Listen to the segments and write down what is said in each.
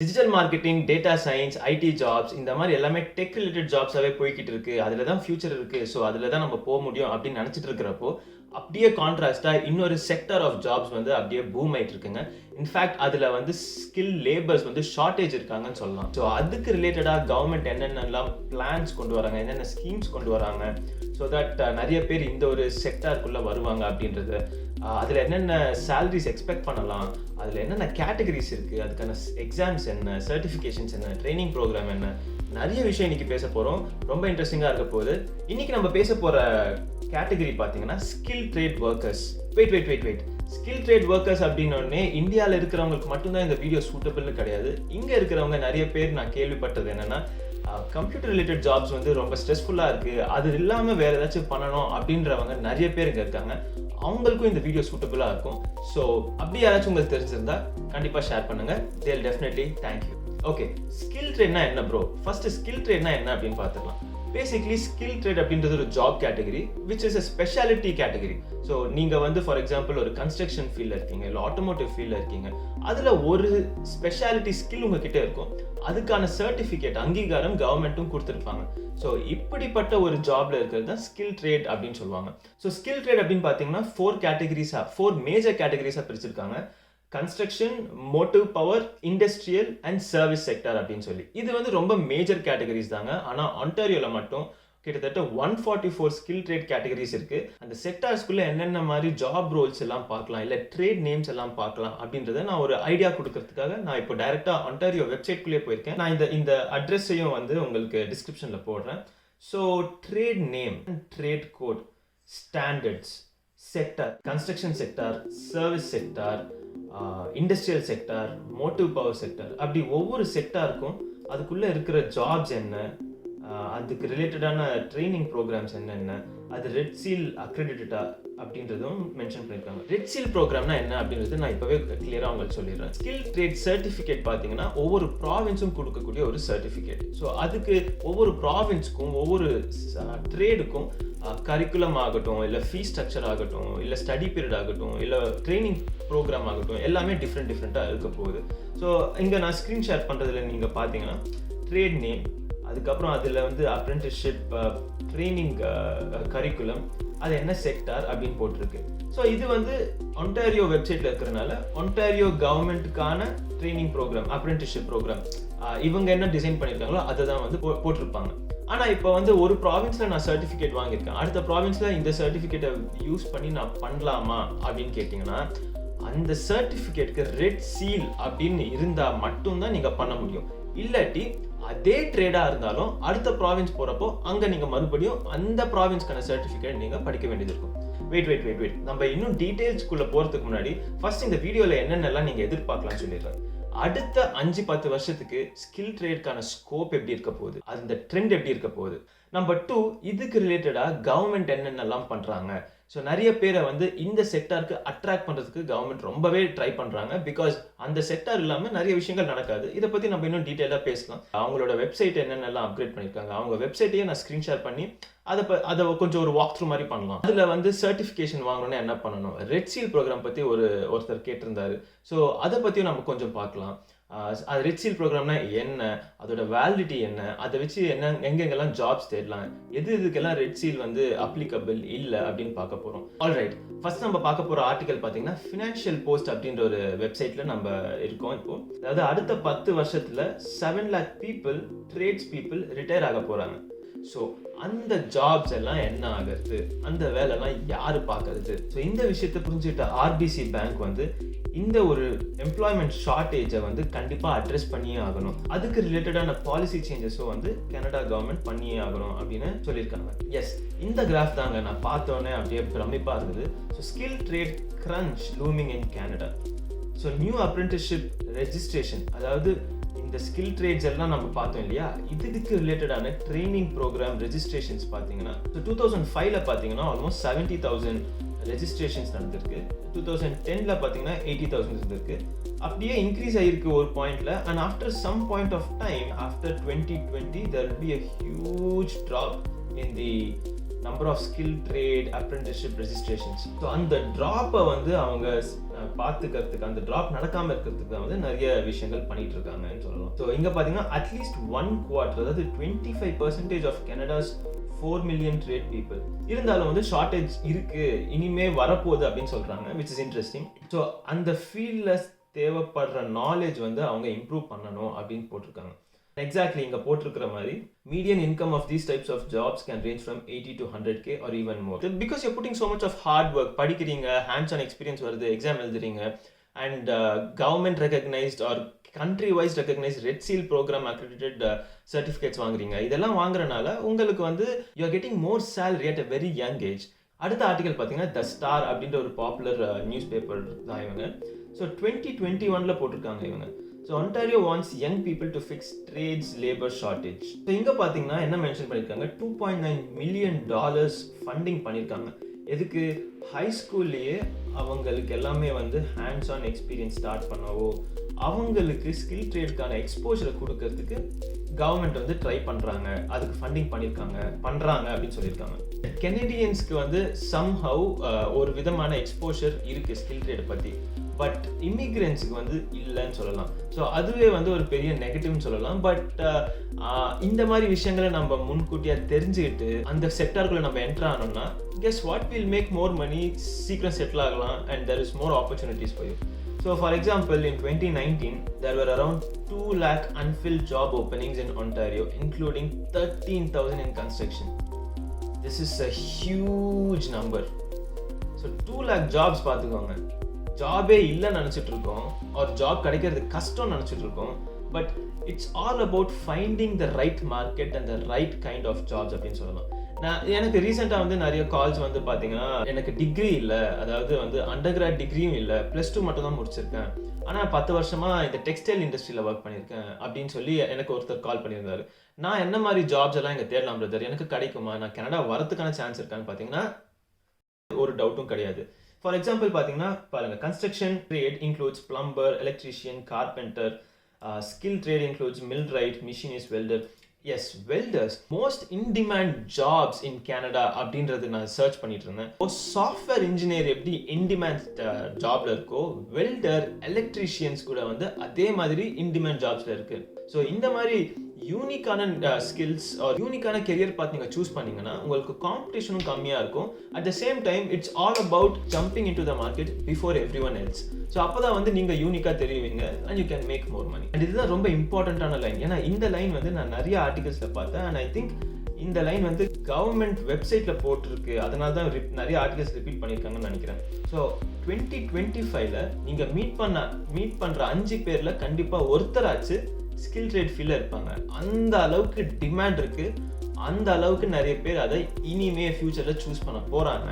Digital marketing, data science, IT jobs இந்த மாதிரி எல்லாமே டெக் ரிலேட்டட் ஜாப்ஸாவே போய்க்கிட்டு இருக்கு. அதுல தான் ஃபியூச்சர் இருக்கு. ஸோ அதுல தான் நம்ம முடியும் அப்படின்னு நினைச்சிட்டு இருக்கிறப்போ, அப்படியே கான்ட்ராஸ்டா இன்னொரு செக்டர் ஆஃப் ஜாப்ஸ் வந்து அப்படியே பூம் ஆயிட்டு இருக்குங்க. இன்ஃபேக்ட் அதுல வந்து ஸ்கில் லேபர்ஸ் வந்து ஷார்ட்டேஜ் இருக்காங்கன்னு சொல்லலாம். ஸோ அதுக்கு ரிலேட்டடா கவர்மெண்ட் என்னென்னலாம் பிளான்ஸ் கொண்டு வராங்க, என்னென்ன ஸ்கீம்ஸ் கொண்டு வராங்க, ஸோ தட் நிறைய பேர் இந்த ஒரு செக்டாருக்குள்ள வருவாங்க அப்படின்றது, அதில் என்னென்ன சேலரிஸ் எக்ஸ்பெக்ட் பண்ணலாம், அதில் என்னென்ன கேட்டகரிஸ் இருக்குது, அதுக்கான எக்ஸாம்ஸ் என்ன, சர்டிஃபிகேஷன்ஸ் என்ன, ட்ரைனிங் ப்ரோக்ராம் என்ன, நிறைய விஷயம் இன்னைக்கு பேச போகிறோம். ரொம்ப இன்ட்ரெஸ்டிங்காக இருக்க போகுது. இன்னைக்கு நம்ம பேச போகிற கேட்டகரி பார்த்தீங்கன்னா skill trade workers. Wait skill trade workers அப்படின்னோடனே இந்தியாவில் இருக்கிறவங்களுக்கு மட்டும்தான் இந்த வீடியோ சூட்டபிள்னு கிடையாது. இங்கே இருக்கிறவங்க நிறைய பேர் நான் கேள்விப்பட்டது என்னென்னா, கம்ப்யூட்டர் ரிலேட்டட் ஜாப்ஸ் வந்து ரொம்ப ஸ்ட்ரெஸ்ஃபுல்லாக இருக்குது, அது இல்லாமல் வேறு ஏதாச்சும் பண்ணணும் அப்படின்றவங்க நிறைய பேர் இங்கே இருக்காங்க. அவங்களுக்கும் இந்த வீடியோ சூட்டபிளாக இருக்கும். ஸோ அப்படி யாராச்சும் உங்களுக்கு தெரிஞ்சிருந்தா கண்டிப்பாக ஷேர் பண்ணுங்கள். தேல் டெஃபினெட்லி தேங்க்யூ. ஓகே, ஸ்கில் ட்ரேட்னா என்ன ப்ரோ? ஃபர்ஸ்ட் ஸ்கில் ட்ரேட்னா என்ன அப்படின்னு பார்த்துக்கலாம். பேசிக்லி ஸ்கில் ட்ரேட் அப்படின்றது ஒரு job category which is a speciality category. So நீங்கள் வந்து ஃபார் எக்ஸாம்பிள் ஒரு கன்ஸ்ட்ரக்ஷன் ஃபீல்டில் இருக்கீங்க, இல்லை ஆட்டோமோட்டிவ் ஃபீல்டில் இருக்கீங்க, அதில் ஒரு ஸ்பெஷாலிட்டி ஸ்கில் உங்ககிட்ட இருக்கும். அதுக்கான சர்டிஃபிகேட் அங்கீகாரம் கவர்மெண்ட்டும் கொடுத்துருப்பாங்க. ஸோ இப்படிப்பட்ட ஒரு ஜாப்ல இருக்கிறது தான் ஸ்கில் ட்ரேட் அப்படின்னு சொல்லுவாங்க. ஸோ ஸ்கில் ட்ரேட் அப்படின்னு பார்த்தீங்கன்னா ஃபோர் மேஜர் கேட்டகரிஸாக பிரிச்சிருக்காங்க. Construction, motive power, industrial and service sector அப்படின்னு சொல்லி. இது வந்து ரொம்ப மேஜர் கேட்டகரிஸ் தாங்க. ஆனால் ஆன்டாரியோவில் மட்டும் கிட்டத்தட்ட 144 ஸ்கில் ட்ரேட் கேட்டகரிஸ் இருக்கு. அந்த செக்டார்ஸ்குள்ள என்னென்ன மாதிரி ஜாப் ரோல்ஸ் எல்லாம் பார்க்கலாம், இல்லை ட்ரேட் நேம்ஸ் எல்லாம் பார்க்கலாம் அப்படின்றத நான் ஒரு ஐடியா கொடுக்கறதுக்காக நான் இப்போ டைரக்டா ஆன்டாரியோ வெப்சைட்குள்ளே போயிருக்கேன். நான் இந்த அட்ரஸையும் வந்து உங்களுக்கு டிஸ்கிரிப்ஷன்ல போடுறேன். So trade name, trade code, standards, sector, construction sector, service sector, industrial sector, motive power sector, அப்படி ஒவ்வொரு செக்டாருக்கும் அதுக்குள்ள இருக்கிற ஜாப்ஸ் என்ன, அதுக்கு ரிலேட்டடான ட்ரைனிங் ப்ரோக்ராம்ஸ் என்னென்ன, அது ரெட் சீல் அக்ரெடிட்டடா அப்படின்றதும் மென்ஷன் பண்ணியிருக்காங்க. ரெட் சீல் ப்ரோக்ராம்னா என்ன அப்படின்றது நான் இப்போவே கிளியராக உங்களுக்கு சொல்லிடுறேன். ஸ்கில் ட்ரேட் சர்டிஃபிகேட் பார்த்தீங்கன்னா ஒவ்வொரு ப்ராவின்ஸும் கொடுக்கக்கூடிய ஒரு சர்டிஃபிகேட். ஸோ அதுக்கு ஒவ்வொரு ப்ராவின்ஸுக்கும் ஒவ்வொரு ட்ரேடுக்கும் கரிக்குலம் ஆகட்டும், இல்லை ஃபீஸ் ஸ்ட்ரக்சர் ஆகட்டும், இல்லை ஸ்டடி பீரியட் ஆகட்டும், இல்லை ட்ரைனிங் ப்ரோக்ராம் ஆகட்டும், எல்லாமே டிஃப்ரெண்ட்டாக இருக்க போகுது. ஸோ இங்கே நான் ஸ்க்ரீன் ஷேர் பண்ணுறதுல நீங்கள் பார்த்தீங்கன்னா ட்ரேட் நேம், அதுக்கப்புறம் அதில் வந்து அப்ரெண்டிஸ்ஷிப், ட்ரைனிங் கரிக்குலம், அது என்ன செக்டார் அப்படின்னு போட்டிருக்கு. ஸோ இது வந்து ஒன்டாரியோ வெப்சைட்டில் இருக்கிறனால ஒன்டாரியோ கவர்மெண்ட்டுக்கான ட்ரைனிங் ப்ரோக்ராம், அப்ரெண்டிஸ்ஷிப் ப்ரோக்ராம், இவங்க என்ன டிசைன் பண்ணியிருக்காங்களோ அதை தான் வந்து போட்டிருப்பாங்க. ஆனால் இப்போ வந்து ஒரு ப்ராவின்ஸில் நான் சர்டிஃபிகேட் வாங்கியிருக்கேன், அடுத்த ப்ராவின்ஸில் இந்த சர்டிஃபிகேட்டை யூஸ் பண்ணி நான் பண்ணலாமா அப்படின்னு கேட்டிங்கன்னா, அந்த சர்டிஃபிகேட்டுக்கு ரெட் சீல் அப்படின்னு இருந்தால் மட்டும்தான் நீங்கள் பண்ண முடியும். இல்லாட்டி அதே ட்ரேடா இருந்தாலும் அடுத்த ப்ராவின்ஸ் போறப்போ அங்க நீங்க மறுபடியும் அந்த ப்ராவின்ஸ்க்கான சர்டிஃபிகேட் நீங்க படிக்க வேண்டியது இருக்கும். வெயிட் நம்ம இன்னும் டீடைல்ஸ்க்குள்ள போறதுக்கு முன்னாடி ஃபர்ஸ்ட் இந்த வீடியோல என்னென்னலாம் நீங்க எதிர்பார்க்கலாம்னு சொல்லிடுறேன். அடுத்த 5-10 வருஷத்துக்கு ஸ்கில் ட்ரேட்கான ஸ்கோப் எப்படி இருக்க போகுது, அந்த ட்ரெண்ட் எப்படி இருக்க போகுது. நம்பர் 2, இதுக்கு ரிலேட்டடா கவர்மெண்ட் என்னென்னலாம் பண்றாங்க. ஸோ நிறைய பேரை வந்து இந்த செக்டாருக்கு அட்ராக்ட் பண்ணுறதுக்கு கவர்மெண்ட் ரொம்பவே ட்ரை பண்ணுறாங்க. பிகாஸ் அந்த செக்டார் இல்லாமல் நிறைய விஷயங்கள் நடக்காது. இதை பற்றி நம்ம இன்னும் டீட்டெயிலாக பேசலாம். அவங்களோட வெப்சைட் என்னென்னலாம் அப்கிரேட் பண்ணியிருக்காங்க, அவங்க வெப்சைட்டையே நான் ஸ்க்ரீன் ஷேர் பண்ணி அதை கொஞ்சம் ஒரு வாக் த்ரூ மாதிரி பண்ணலாம். அதில் வந்து சர்டிஃபிகேஷன் வாங்கணும்னா என்ன பண்ணணும், ரெட் சீல் ப்ரோக்ராம் பற்றி ஒருத்தர் கேட்டிருந்தாரு. ஸோ அதை பற்றியும் நம்ம கொஞ்சம் பார்க்கலாம். அது ரெட் சீல் ப்ரோக்ராம்னா என்ன, அதோட வேலிடிட்டி என்ன, அதை வச்சு எங்கெங்கெல்லாம் ஜாப்ஸ் தேடலாம், இதுக்கெல்லாம் ரெட் சீல் வந்து அப்ளிகபிள் இல்லை அப்படின்னு பார்க்க போகிறோம். ஆல்ரைட், ஃபர்ஸ்ட் நம்ம பார்க்க போகிற ஆர்டிகல் பார்த்தீங்கன்னா ஃபினான்ஷியல் போஸ்ட் அப்படின்ற ஒரு வெப்சைட்டில் நம்ம இருக்கோம். இப்போ அதாவது அடுத்த 10 வருஷத்தில் 7 lakh people, trades people retire ஆக போகிறாங்க. ஸோ அந்த ஜாப்ஸ் எல்லாம் என்ன ஆகிறது, அந்த வேலைலாம் யார் பார்க்கறது. ஸோ இந்த விஷயத்தை புரிஞ்சுக்கிட்ட ஆர்பிசி பேங்க் வந்து இந்த ஒரு எம்ப்ளாய்மெண்ட் ஷார்ட்டேஜை வந்து கண்டிப்பாக அட்ரெஸ் பண்ணியே ஆகணும். அதுக்கு ரிலேட்டடான பாலிசி சேஞ்சஸும் வந்து கனடா கவர்மெண்ட் பண்ணியே ஆகணும் அப்படின்னு சொல்லியிருக்காங்க. எஸ், இந்த கிராஃப் தாங்க நான் பார்த்தோன்னே அப்படியே பிரமிப்பாக இருந்தது. So skill trade crunch looming இன் Canada. So new apprenticeship registration, அதாவது இந்த ஸ்கில் ட்ரேட்ஸ் எல்லாம் நம்ம பார்த்தோம் இல்லையா, இதுக்கு ரிலேட்டடான ட்ரைனிங் ப்ரோக்ராம் ரெஜிஸ்ட்ரேஷன்ஸ் பார்த்தீங்கன்னா 2005ல் பார்த்தீங்கன்னா ஆல்மோஸ்ட் 70,000 ரெஜிஸ்ட்ரேஷன்ஸ் நடந்திருக்கு. 2010ல் பார்த்தீங்கன்னா 80,000 இருந்திருக்கு. அப்படியே இன்க்ரீஸ் ஆகிருக்கு ஒரு பாயிண்ட்ல. And after some point of time, after 2020 there will be a huge drop in the number of skill trade apprenticeship registrations. So அந்த ட்ராப்பை வந்து அவங்க பார்த்துக்கிறதுக்கு, அந்த ட்ராப் நடக்காமல் இருக்கிறதுக்கு தான் வந்து நிறைய விஷயங்கள் பண்ணிட்டு இருக்காங்கன்னு சொல்லலாம். ஸோ இங்கே பார்த்தீங்கன்னா அட்லீஸ்ட் 1/4, அதாவது 25% of Canada's 4 million trade people இருந்தாலும் வந்து ஷார்ட்டேஜ் இருக்கு, இனிமே வரப்போகுது அப்படின்னு சொல்றாங்க, விச் இஸ் இன்ட்ரெஸ்டிங். ஸோ அந்த ஃபீல்டில் தேவைப்படுற நாலேஜ் வந்து அவங்க இம்ப்ரூவ் பண்ணணும் அப்படின்னு போட்டிருக்காங்க. எக்ஸாக்ட்லி இங்கே போட்டிருக்கிற மாதிரி median income of these types of jobs can range from 80 to 100K or even more. Because you're putting so much of hard work, படிக்கிறீங்க, hands on experience வருது, எக்ஸாம் எழுதுறீங்க, and government recognized or country wise recognized red seal program accredited certificates வாங்குறீங்க. இதெல்லாம் வாங்குறனால உங்களுக்கு வந்து you are getting more salary at a very young age. அடுத்த article பார்த்தீங்கன்னா த star அப்படின்ற ஒரு பாப்புலர் நியூஸ் பேப்பர் தான் இவங்க. ஸோ 2021 போட்டிருக்காங்க இவங்க. So Ontario wants young people to fix trades labor shortage. So இங்க பாத்தீங்கன்னா என்ன மென்ஷன் பண்ணிருக்காங்க, $2.9 million ஃபண்டிங் பண்ணிருக்காங்க. எதுக்கு? ஹை ஸ்கூல்லையே அவங்களுக்கு எல்லாமே வந்து ஹேண்ட்ஸ் ஆன் எக்ஸ்பீரியன்ஸ் ஸ்டார்ட் பண்ணவோ, அவங்களுக்கு ஸ்கில் ட்ரேடுக்கான எக்ஸ்போஜரை கொடுக்கறதுக்கு கவர்மெண்ட் வந்து ட்ரை பண்றாங்க, அதுக்கு ஃபண்டிங் பண்றாங்க அப்படின்னு சொல்லியிருக்காங்க. கெனடியன்ஸ்க்கு வந்து சம்ஹவ் ஒரு விதமான எக்ஸ்போஷர் இருக்கு ஸ்கில் ட்ரேடை பத்தி, பட் இமிகிரன்ஸுக்கு வந்து இல்லைன்னு சொல்லலாம். ஸோ அதுவே வந்து ஒரு பெரிய நெகட்டிவ்னு சொல்லலாம். பட் இந்த மாதிரி விஷயங்களை நம்ம முன்கூட்டியாக தெரிஞ்சுக்கிட்டு அந்த செக்டாருக்குள்ள நம்ம என்டர் ஆனோம்னா guess what will make more money, சீக்கிரம் செட்டில் ஆகலாம், and there is more opportunities for you. So for example, in 2019, there were around 2 lakh unfilled job openings in Ontario, including 13,000 in construction. This is a huge number. So 2 lakh jobs பார்த்துக்கோங்க. ஜாபே இல்லைன்னு நினச்சிட்டு இருக்கோம், ஒரு job கிடைக்கிறது கஷ்டம்னு நினச்சிட்டு இருக்கோம். But it's all about finding the right market and the right kind of jobs அப்படின்னு சொல்லலாம். எனக்கு ரீசெண்டாக வந்து நிறைய கால்ஸ் வந்து பார்த்தீங்கன்னா, எனக்கு டிகிரி இல்லை, அதாவது வந்து அண்டர் கிராட் டிகிரியும் இல்லை, +2 மட்டும் தான் முடிச்சிருக்கேன், ஆனால் 10 வருஷமாக இந்த டெக்ஸ்டைல் இண்டஸ்ட்ரியில் ஒர்க் பண்ணியிருக்கேன் அப்படின்னு சொல்லி எனக்கு ஒருத்தர் கால் பண்ணியிருந்தாரு. நான் என்ன மாதிரி ஜாப்ஸ் எல்லாம் இங்கே தேடலாம் பிரதர், எனக்கு கிடைக்குமா, நான் கனடா வரதுக்கான சான்ஸ் இருக்கான்னு பார்த்தீங்கன்னா ஒரு டவுட்டும் கிடையாது. ஃபார் எக்ஸாம்பிள் பார்த்தீங்கன்னா பாருங்க, construction trade includes plumber, electrician, carpenter. Skill trade includes millwright, machinist, welder. Yes, welders most in demand jobs in Canada அப்படின்றது நான் சர்ச் பண்ணிட்டு இருந்தேன். சாஃப்ட்வேர் இன்ஜினியர் எப்படி இன் டிமாண்ட் ஜாப்ல இருக்கோ, வெல்டர், எலக்ட்ரிஷியன்ஸ் கூட வந்து அதே மாதிரி இன் டிமாண்ட் ஜாப்ஸ்ல இருக்கு. ஸோ இந்த மாதிரி யூனிக்கான ஸ்கில்ஸ் ஆர் யூனிக்கான கெரியர் பார்த்து நீங்கள் சூஸ் பண்ணீங்கன்னா உங்களுக்கு காம்படிஷனும் கம்மியாக இருக்கும். At the same time it's all about jumping into the market before everyone else. So அப்போ தான் வந்து நீங்கள் யூனிக்காக தெரிவிங்க and you can make more money. And இதுதான் ரொம்ப இம்பார்ட்டண்ட்டான லைன். ஏன்னா இந்த லைன் வந்து நான் நிறைய ஆர்டிகல்ஸில் பார்த்தேன், அண்ட் ஐ திங்க் இந்த லைன் வந்து கவர்மெண்ட் வெப்சைட்டில் போட்டிருக்கு, அதனால தான் நிறைய ஆர்டிகல்ஸ் ரிப்பீட் பண்ணியிருக்காங்கன்னு நினைக்கிறேன். ஸோ 2025 நீங்கள் மீட் பண்ணுற 5 பேரில் கண்டிப்பாக ஒருத்தராச்சு ஸ்கில் ட்ரேட் ஃபீல்டில் இருப்பாங்க. அந்த அளவுக்கு டிமாண்ட் இருக்கு, அந்த அளவுக்கு நிறைய பேர் அதை இனிமே ஃபியூச்சரில் சூஸ் பண்ண போகிறாங்க.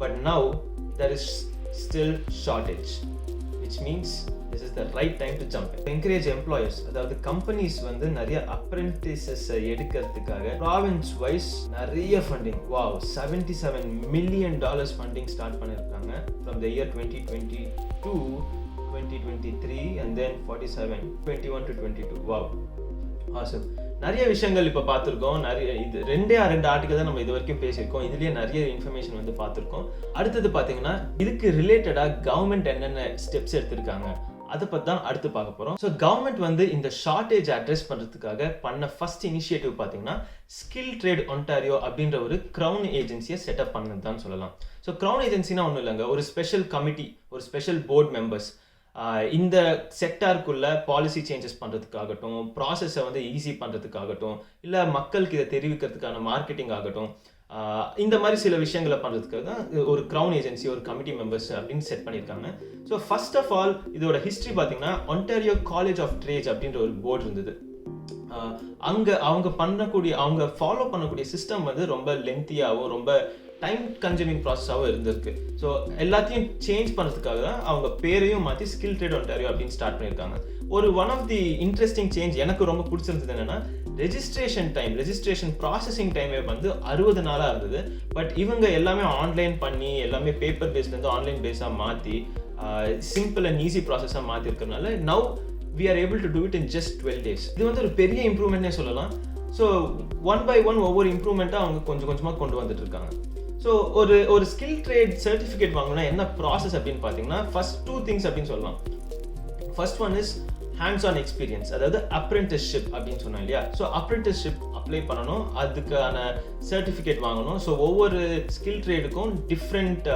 But now there is still shortage, which means this is the right time to jump in. Encourage employers, அதாவது கம்பெனிஸ் வந்து நிறைய அப்ரெண்டிசஸ் எடுக்கிறதுக்காக ப்ராவின்ஸ் வைஸ் நிறைய funding, wow, $77 million funding start பண்ணியிருக்காங்க from the year 2022 2023 and then 47 21 to 22. Wow, awesome. நிறைய விஷயங்கள் இப்போ பார்த்துருக்கோம். நிறைய இது ரெண்டு ஆர்டிகல் தான் நம்ம இது வரைக்கும் பேசியிருக்கோம். இதுலேயே நிறைய இன்ஃபர்மேஷன் வந்து பார்த்துருக்கோம். அடுத்தது பார்த்தீங்கன்னா இதுக்கு ரிலேட்டடாக கவர்மெண்ட் என்னென்ன ஸ்டெப்ஸ் எடுத்திருக்காங்க அதை பற்றி தான் அடுத்து பார்க்க போகிறோம். ஸோ கவர்மெண்ட் வந்து இந்த ஷார்ட்டேஜ் அட்ரஸ் பண்ணுறதுக்காக பண்ண ஃபர்ஸ்ட் இனிஷியேட்டிவ் பார்த்தீங்கன்னா ஸ்கில் ட்ரேட் ஒன்டாரியோ அப்படின்ற ஒரு க்ரௌன் ஏஜென்சியை செட்டப் பண்ணது தான் சொல்லலாம். ஸோ க்ரௌன் ஏஜென்சினா ஒன்றும் இல்லைங்க, ஒரு ஸ்பெஷல் கமிட்டி, ஒரு ஸ்பெஷல் போர்ட் மெம்பர்ஸ் இந்த செக்டாருக்குள்ள பாலிசி சேஞ்சஸ் பண்ணுறதுக்காகட்டும், ப்ராசஸை வந்து ஈஸி பண்ணுறதுக்காகட்டும், இல்லை மக்களுக்கு இதை தெரிவிக்கிறதுக்கான மார்க்கெட்டிங் ஆகட்டும், இந்த மாதிரி சில விஷயங்களை பண்ணுறதுக்காக தான் ஒரு க்ரௌன் ஏஜென்சி, ஒரு கமிட்டி மெம்பர்ஸ் அப்படின்னு செட் பண்ணியிருக்காங்க. ஸோ ஃபர்ஸ்ட் ஆஃப் ஆல் இதோட ஹிஸ்ட்ரி பார்த்தீங்கன்னா ஒன்டாரியோ காலேஜ் ஆஃப் ட்ரேட்ஸ் அப்படின்ற ஒரு போர்டு இருந்தது. அங்கே அவங்க ஃபாலோ பண்ணக்கூடிய சிஸ்டம் வந்து ரொம்ப லென்த்தியாகவும் ரொம்ப டைம் கன்சூமிங் ப்ராசஸாகவும் இருந்திருக்கு. ஸோ எல்லாத்தையும் சேஞ்ச் பண்ணுறதுக்காக தான் அவங்க பேரையும் மாற்றி ஸ்கில் ட்ரேட் ஒன்டாரியோ அப்படின்னு ஸ்டார்ட் பண்ணியிருக்காங்க. One of the interesting change எனக்கு ரொம்ப பிடிச்சிருந்தது என்னன்னா, ரெஜிஸ்ட்ரேஷன் ப்ராசஸிங் டைமே வந்து 60 நாளாக இருந்தது. பட் இவங்க எல்லாமே ஆன்லைன் பண்ணி, எல்லாமே பேப்பர் பேஸ்லேருந்து ஆன்லைன் பேஸாக மாற்றி சிம்பிள் அண்ட் ஈஸி ப்ராசஸாக மாற்றி இருக்கிறதுனால now we are able to do it in just 12 days. இது வந்து ஒரு பெரிய இம்ப்ரூவ்மெண்ட்னே சொல்லலாம். ஸோ ஒன் பை ஒன் ஒவ்வொரு இம்ப்ரூவ்மெண்ட்டாக அவங்க கொஞ்சம் கொஞ்சமாக கொண்டு வந்துட்டு இருக்காங்க. ஸோ ஒரு ஸ்கில் ட்ரேட் சர்டிஃபிகேட் வாங்கணும்னா என்ன ப்ராசஸ் அப்படின்னு பார்த்தீங்கன்னா ஃபர்ஸ்ட் 2 திங்ஸ் அப்படின்னு சொல்லலாம். First one is hands on experience, அதாவது அப்ரெண்டிஸ்ஷிப் அப்படின்னு சொன்னோம் இல்லையா. ஸோ அப்ரெண்டிஸ்ஷிப் அப்ளை பண்ணணும், அதுக்கான சர்டிஃபிகேட் வாங்கணும். ஸோ ஒவ்வொரு ஸ்கில் ட்ரேடுக்கும் different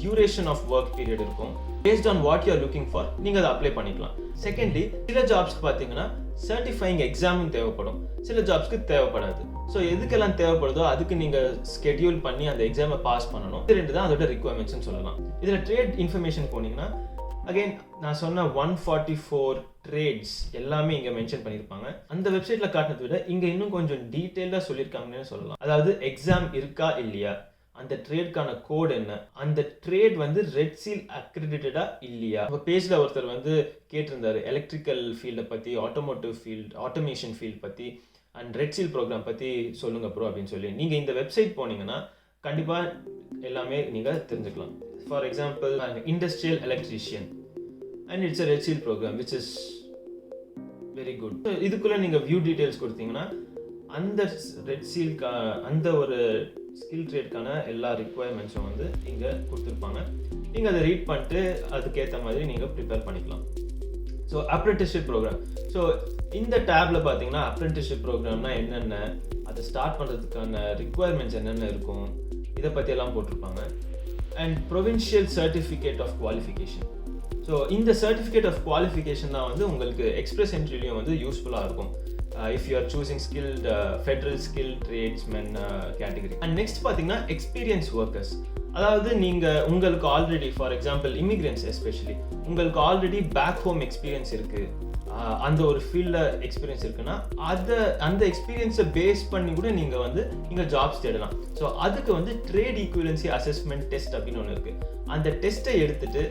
duration of work period இருக்கும். Based on what you are looking for நீங்கள் அதை அப்ளை பண்ணிக்கலாம். செகண்ட்லி, சில ஜாப்ஸ்க்கு பார்த்தீங்கன்னா சர்டிஃபைங் எக்ஸாமும் தேவைப்படும், சில ஜாப்ஸ்க்கு தேவைப்படாது. ஸோ எதுக்கெல்லாம் தேவைப்படுதோ அதுக்கு நீங்கள் ஸ்கெடியூல் பண்ணி அந்த எக்ஸாமை பாஸ் பண்ணணும். இது 2 தான் அதோட ரிக்வயர்மெண்ட்ஸ்னு சொல்லலாம். இதில் ட்ரேட் இன்ஃபர்மேஷன் போனீங்கன்னா அகைன் நான் சொன்ன 144 ட்ரேட்ஸ் எல்லாமே இங்கே மென்ஷன் பண்ணியிருப்பாங்க. அந்த வெப்சைட்டில் காட்டினதை விட இங்கே இன்னும் கொஞ்சம் டீட்டெயிலாக சொல்லியிருக்காங்கன்னு சொல்லலாம். அதாவது எக்ஸாம் இருக்கா இல்லையா, அந்த ட்ரேட்கான கோட் என்ன, அந்த ட்ரேட் வந்து ரெட் சீல் அக்ரெடிட்டடா இல்லையா. இப்போ பேஜில் ஒருத்தர் வந்து கேட்டிருந்தாரு எலக்ட்ரிக்கல் ஃபீல்டை பற்றி, ஆட்டோமோட்டிவ் ஃபீல்ட், ஆட்டோமேஷன் ஃபீல்ட் பற்றி அண்ட் ரெட் சீல் ப்ரோக்ராம் பற்றி சொல்லுங்க ப்ரோ அப்படின்னு சொல்லி. நீங்கள் இந்த வெப்சைட் போனீங்கன்னா கண்டிப்பாக எல்லாமே நீங்கள் தெரிஞ்சுக்கலாம். For example industrial electrician and it's a red seal program which is very good. இதுக்குள்ள நீங்கள் வியூ டீட்டெயில்ஸ் கொடுத்தீங்கன்னா அந்த ரெட் சீல்கா அந்த ஒரு ஸ்கில் ட்ரேட்கான எல்லா ரிக்குவயர்மெண்ட்ஸும் வந்து இங்கே கொடுத்துருப்பாங்க. நீங்கள் அதை ரீட் பண்ணிட்டு அதுக்கேற்ற மாதிரி நீங்கள் ப்ரிப்பேர் பண்ணிக்கலாம். So apprenticeship program. ஸோ இந்த டேப்ல பார்த்தீங்கன்னா அப்ரெண்டிஸ்ஷிப் ப்ரோக்ராம்னா என்னென்ன, அதை ஸ்டார்ட் பண்ணுறதுக்கான ரிக்குவயர்மெண்ட்ஸ் என்னென்ன இருக்கும், இதை பற்றி எல்லாம் போட்டிருப்பாங்க. And provincial certificate of qualification. So இந்த சர்டிஃபிகேட் ஆஃப் குவாலிஃபிகேஷன் தான் வந்து உங்களுக்கு எக்ஸ்பிரஸ் என்ட்ரிலையும் வந்து யூஸ்ஃபுல்லாக இருக்கும் if you are choosing skilled federal skilled tradesmen category. And next பார்த்தீங்கன்னா எக்ஸ்பீரியன்ஸ் ஒர்க்கர்ஸ். அதாவது நீங்கள் உங்களுக்கு already for example immigrants especially உங்களுக்கு ஆல்ரெடி பேக் ஹோம் எக்ஸ்பீரியன்ஸ் இருக்குது, அந்த ஒரு ஃபீல்டில் எக்ஸ்பீரியன்ஸ் இருக்குன்னா அந்த எக்ஸ்பீரியன்ஸை பேஸ் பண்ணி கூட நீங்கள் வந்து இங்கே ஜாப்ஸ் தேடலாம். ஸோ அதுக்கு வந்து ட்ரேட் ஈக்குவலன்சி அசஸ்மெண்ட் டெஸ்ட் அப்படின்னு ஒன்று இருக்குது. அந்த டெஸ்ட்டை எடுத்துட்டு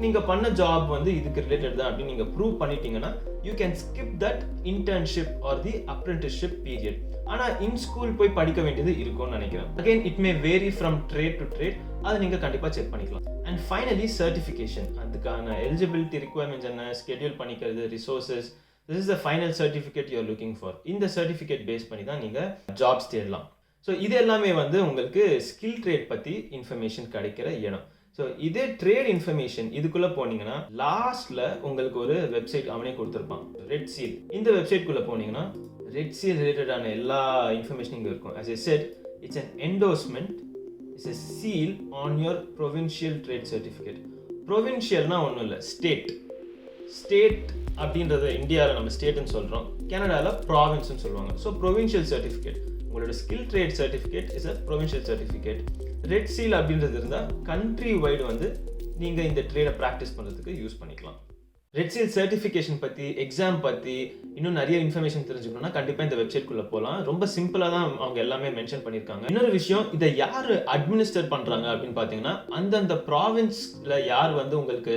நீங்கள் பண்ண ஜாப் வந்து இதுக்கு ரிலேட்டட் தான் அப்படின்னு நீங்கள் ப்ரூவ் பண்ணிட்டீங்கன்னா you can skip that internship or the apprenticeship period. ஆனால் இன் ஸ்கூல் போய் படிக்க வேண்டியது இருக்கும்னு நினைக்கிறேன். Again it may vary from trade to trade, அதை நீங்கள் கண்டிப்பாக செக் பண்ணிக்கலாம். அண்ட் ஃபைனலி சர்டிஃபிகேஷன், அதுக்கான எலிஜிபிலிட்டி ரிக்வயர்மெண்ட்ஸ் என்ன, ஸ்கெடியூல் பண்ணிக்கிறது, resources, this is the final certificate you are looking for. இந்த சர்டிஃபிகேட் பேஸ் பண்ணி தான் நீங்கள் ஜாப்ஸ் தேடலாம். ஸோ இது எல்லாமே வந்து உங்களுக்கு ஸ்கில் ட்ரேட் பற்றி இன்ஃபர்மேஷன் கிடைக்கிற இடம். ஸோ இதே ட்ரேட் இன்ஃபர்மேஷன் இதுக்குள்ளே போனீங்கன்னா லாஸ்ட்டில் உங்களுக்கு ஒரு வெப்சைட் அவனே கொடுத்துருப்பான், ரெட் சீல். இந்த வெப்சைட்குள்ளே போனீங்கன்னா ரெட் சீல் ரிலேட்டடான எல்லா இன்ஃபர்மேஷன் இங்கே இருக்கும். as I said, it's an endorsement, it's a seal on your provincial trade certificate. ப்ரொவின்ஷியல்னா ஒன்றும் இல்லை, ஸ்டேட் அப்படின்றத இந்தியாவில் நம்ம ஸ்டேட்னு சொல்கிறோம், கனடாவில் ப்ராவின்ஸ்னு சொல்லுவாங்க. ஸோ ப்ரொவின்ஷியல் சர்டிஃபிகேட், உங்களோட skill trade certificate is a provincial certificate. Red seal அப்படின்றது இருந்தால் கண்ட்ரி வைடு வந்து நீங்கள் இந்த ட்ரேடை ப்ராக்டிஸ் பண்ணுறதுக்கு யூஸ் பண்ணிக்கலாம். ரெட் சீல் சர்டிஃபிகேஷன் பற்றி, எக்ஸாம் பற்றி இன்னும் நிறைய இன்ஃபர்மேஷன் தெரிஞ்சுக்கணும்னா கண்டிப்பாக இந்த வெப்சைட்குள்ளே போகலாம். ரொம்ப சிம்பிளாக தான் அவங்க எல்லாமே மென்ஷன் பண்ணியிருக்காங்க. இன்னொரு விஷயம், இதை யார் அட்மினிஸ்டர் பண்ணுறாங்க அப்படின்னு பார்த்தீங்கன்னா அந்தந்த ப்ராவின்ஸில் யார் வந்து உங்களுக்கு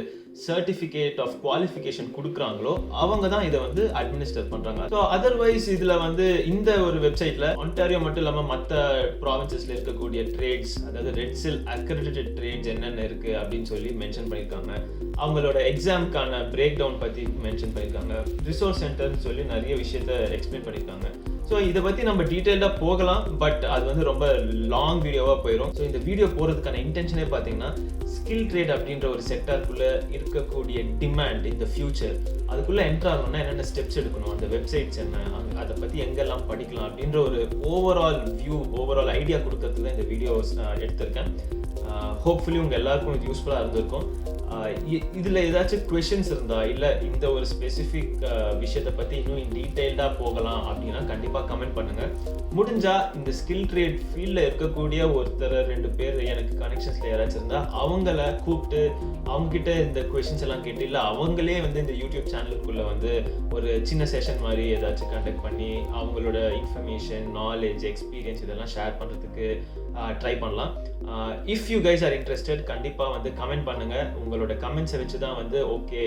சர்டிஃபிகேட் ஆஃப் குவாலிஃபிகேஷன் கொடுக்குறாங்களோ அவங்க தான் இதை வந்து அட்மினிஸ்டர் பண்ணுறாங்க. ஸோ அதர்வைஸ் இதில் வந்து இந்த ஒரு வெப்சைட்டில் ஒன்டாரியோ மட்டும் இல்லாமல் மற்ற ப்ராவின்சஸில் இருக்கக்கூடிய ட்ரேட்ஸ், அதாவது ரெட் சீல் அக்ரெடிட்டட் ட்ரேட்ஸ் என்னென்ன இருக்குது அப்படின்னு சொல்லி மென்ஷன் பண்ணியிருக்காங்க. அவங்களோட எக்ஸாம்க்கான பிரேக் டவுன் பற்றி மென்ஷன் பண்ணியிருக்காங்க. ரிசோர்ஸ் சென்டர்னு சொல்லி நிறைய விஷயத்த எக்ஸ்பிளைன் பண்ணியிருக்காங்க. ஸோ இதை பற்றி நம்ம டீட்டெயிலாக போகலாம், பட் அது வந்து ரொம்ப லாங் வீடியோவாக போயிடும். ஸோ இந்த வீடியோ போகிறதுக்கான இன்டென்ஷனே பார்த்தீங்கன்னா ஸ்கில் ட்ரேட் அப்படின்ற ஒரு செக்டாருக்குள்ளே இருக்கக்கூடிய டிமாண்ட் இந்த ஃபியூச்சர், அதுக்குள்ளே என்ட்ரு ஆகணும்னா என்னென்ன ஸ்டெப்ஸ் எடுக்கணும், அந்த வெப்சைட்ஸ் என்ன, அதை பற்றி எங்கெல்லாம் படிக்கலாம் அப்படின்ற ஒரு ஓவரால் வியூ, ஓவரால் ஐடியா கொடுக்கறதுக்கு தான் இந்த வீடியோஸ் எடுத்திருக்கேன். ஹோப்ஃபுல்லி உங்கள் எல்லாருக்கும் இது யூஸ்ஃபுல்லாக இருந்திருக்கும். இதில் ஏதாச்சும் கொஷின்ஸ் இருந்தால், இல்லை இந்த ஒரு ஸ்பெசிஃபிக் விஷயத்தை பற்றி இன்னும் டீட்டெயில்டாக போகலாம் அப்படின்னா கண்டிப்பாக கமெண்ட் பண்ணுங்கள். முடிஞ்சால் இந்த ஸ்கில் ட்ரேட் ஃபீல்டில் இருக்கக்கூடிய ஒருத்தர் 2 பேர் எனக்கு கனெக்ஷன்ஸில் யாராச்சும் இருந்தால் அவங்கள கூப்பிட்டு அவங்ககிட்ட இந்த கொஷின்ஸ் எல்லாம் கேட்டு, இல்லை அவங்களே வந்து இந்த யூடியூப் சேனலுக்குள்ளே வந்து ஒரு சின்ன செஷன் மாதிரி ஏதாச்சும் கண்டக்ட் பண்ணி அவங்களோட இன்ஃபர்மேஷன், நாலேஜ், எக்ஸ்பீரியன்ஸ் இதெல்லாம் ஷேர் பண்ணுறதுக்கு ட்ரை பண்ணலாம். If you guys are interested கண்டிப்பாக வந்து கமெண்ட் பண்ணுங்கள். உங்களோட கமெண்ட்ஸை வச்சு தான் வந்து ஓகே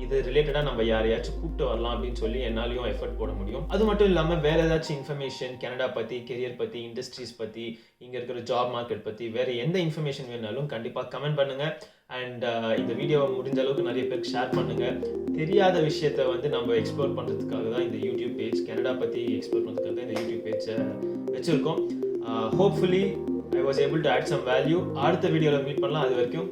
இது ரிலேட்டடாக நம்ம யாரையாச்சும் கூப்பிட்டு வரலாம் அப்படின்னு சொல்லி என்னாலையும் எஃபர்ட் போட முடியும். அது மட்டும் இல்லாமல் வேறு ஏதாச்சும் இன்ஃபர்மேஷன் கனடா பற்றி, கெரியர் பற்றி, இண்டஸ்ட்ரீஸ் பற்றி, இங்கே இருக்கிற ஜாப் மார்க்கெட் பற்றி வேறு எந்த இன்ஃபர்மேஷன் வேணாலும் கண்டிப்பாக கமெண்ட் பண்ணுங்கள். அண்ட் இந்த வீடியோவை முடிஞ்ச அளவுக்கு நிறைய பேருக்கு ஷேர் பண்ணுங்கள். தெரியாத விஷயத்தை வந்து நம்ம எக்ஸ்ப்ளோர் பண்ணுறதுக்காக தான் இந்த யூடியூப் பேஜ், கனடா பற்றி எக்ஸ்ப்ளோர் பண்ணுறதுக்காக தான் இந்த யூடியூப் பேஜை வச்சுருக்கோம். Hopefully I was able to add some value. அடுத்த வீடியோவில் மீட் பண்ணலாம். அது வரைக்கும்